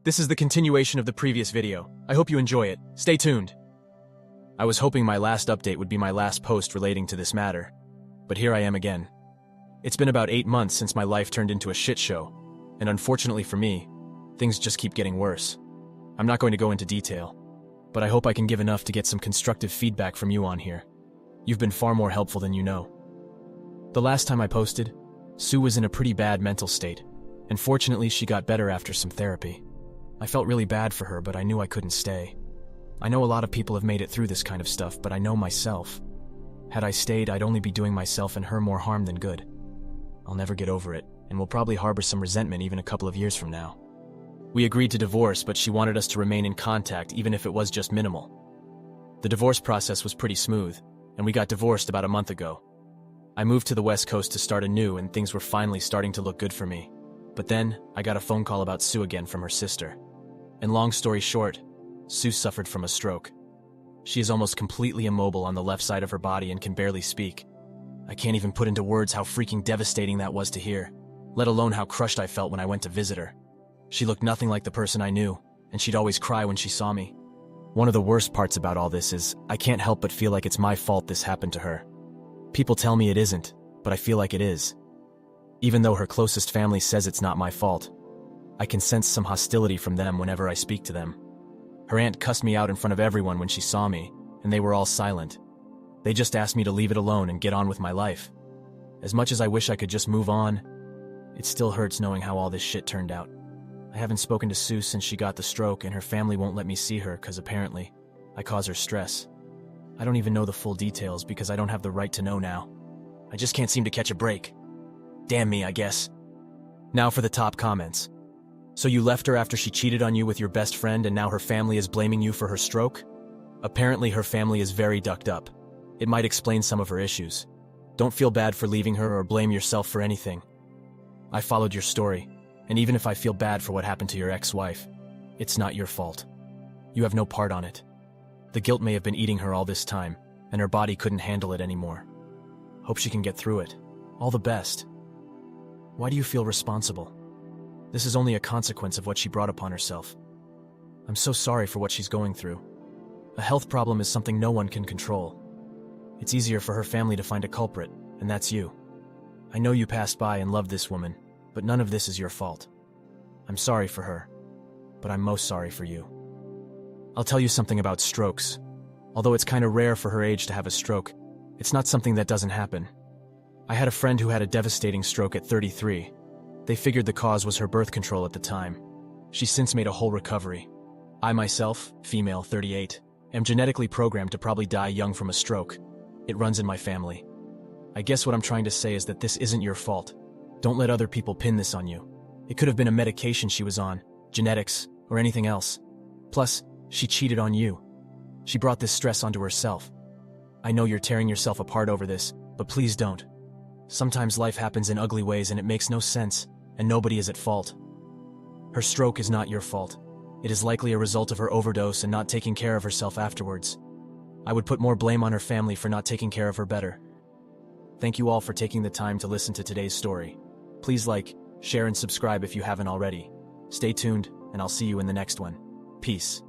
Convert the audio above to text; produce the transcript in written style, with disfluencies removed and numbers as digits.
This is the continuation of the previous video. I hope you enjoy it. Stay tuned. I was hoping my last update would be my last post relating to this matter, but here I am again. It's been about 8 months since my life turned into a shit show, and unfortunately for me, things just keep getting worse. I'm not going to go into detail, but I hope I can give enough to get some constructive feedback from you on here. You've been far more helpful than you know. The last time I posted, Sue was in a pretty bad mental state, and fortunately she got better after some therapy. I felt really bad for her, but I knew I couldn't stay. I know a lot of people have made it through this kind of stuff, but I know myself. Had I stayed, I'd only be doing myself and her more harm than good. I'll never get over it, and will probably harbor some resentment even a couple of years from now. We agreed to divorce, but she wanted us to remain in contact even if it was just minimal. The divorce process was pretty smooth, and we got divorced about a month ago. I moved to the West Coast to start anew, and things were finally starting to look good for me. But then, I got a phone call about Sue again from her sister. And long story short, Sue suffered from a stroke. She is almost completely immobile on the left side of her body and can barely speak. I can't even put into words how freaking devastating that was to hear, let alone how crushed I felt when I went to visit her. She looked nothing like the person I knew, and she'd always cry when she saw me. One of the worst parts about all this is I can't help but feel like it's my fault this happened to her. People tell me it isn't, but I feel like it is. Even though her closest family says it's not my fault, I can sense some hostility from them whenever I speak to them. Her aunt cussed me out in front of everyone when she saw me, and they were all silent. They just asked me to leave it alone and get on with my life. As much as I wish I could just move on, it still hurts knowing how all this shit turned out. I haven't spoken to Sue since she got the stroke, and her family won't let me see her because apparently I cause her stress. I don't even know the full details because I don't have the right to know now. I just can't seem to catch a break. Damn me, I guess. Now for the top comments. So you left her after she cheated on you with your best friend and now her family is blaming you for her stroke? Apparently her family is very ducked up. It might explain some of her issues. Don't feel bad for leaving her or blame yourself for anything. I followed your story, and even if I feel bad for what happened to your ex-wife, it's not your fault. You have no part on it. The guilt may have been eating her all this time, and her body couldn't handle it anymore. Hope she can get through it. All the best. Why do you feel responsible? This is only a consequence of what she brought upon herself. I'm so sorry for what she's going through. A health problem is something no one can control. It's easier for her family to find a culprit, and that's you. I know you passed by and loved this woman, but none of this is your fault. I'm sorry for her, but I'm most sorry for you. I'll tell you something about strokes. Although it's kind of rare for her age to have a stroke, it's not something that doesn't happen. I had a friend who had a devastating stroke at 33. They figured the cause was her birth control at the time. She's since made a whole recovery. I myself, female, 38, am genetically programmed to probably die young from a stroke. It runs in my family. I guess what I'm trying to say is that this isn't your fault. Don't let other people pin this on you. It could have been a medication she was on, genetics, or anything else. Plus, she cheated on you. She brought this stress onto herself. I know you're tearing yourself apart over this, but please don't. Sometimes life happens in ugly ways and it makes no sense, and nobody is at fault. Her stroke is not your fault. It is likely a result of her overdose and not taking care of herself afterwards. I would put more blame on her family for not taking care of her better. Thank you all for taking the time to listen to today's story. Please like, share, and subscribe if you haven't already. Stay tuned, and I'll see you in the next one. Peace.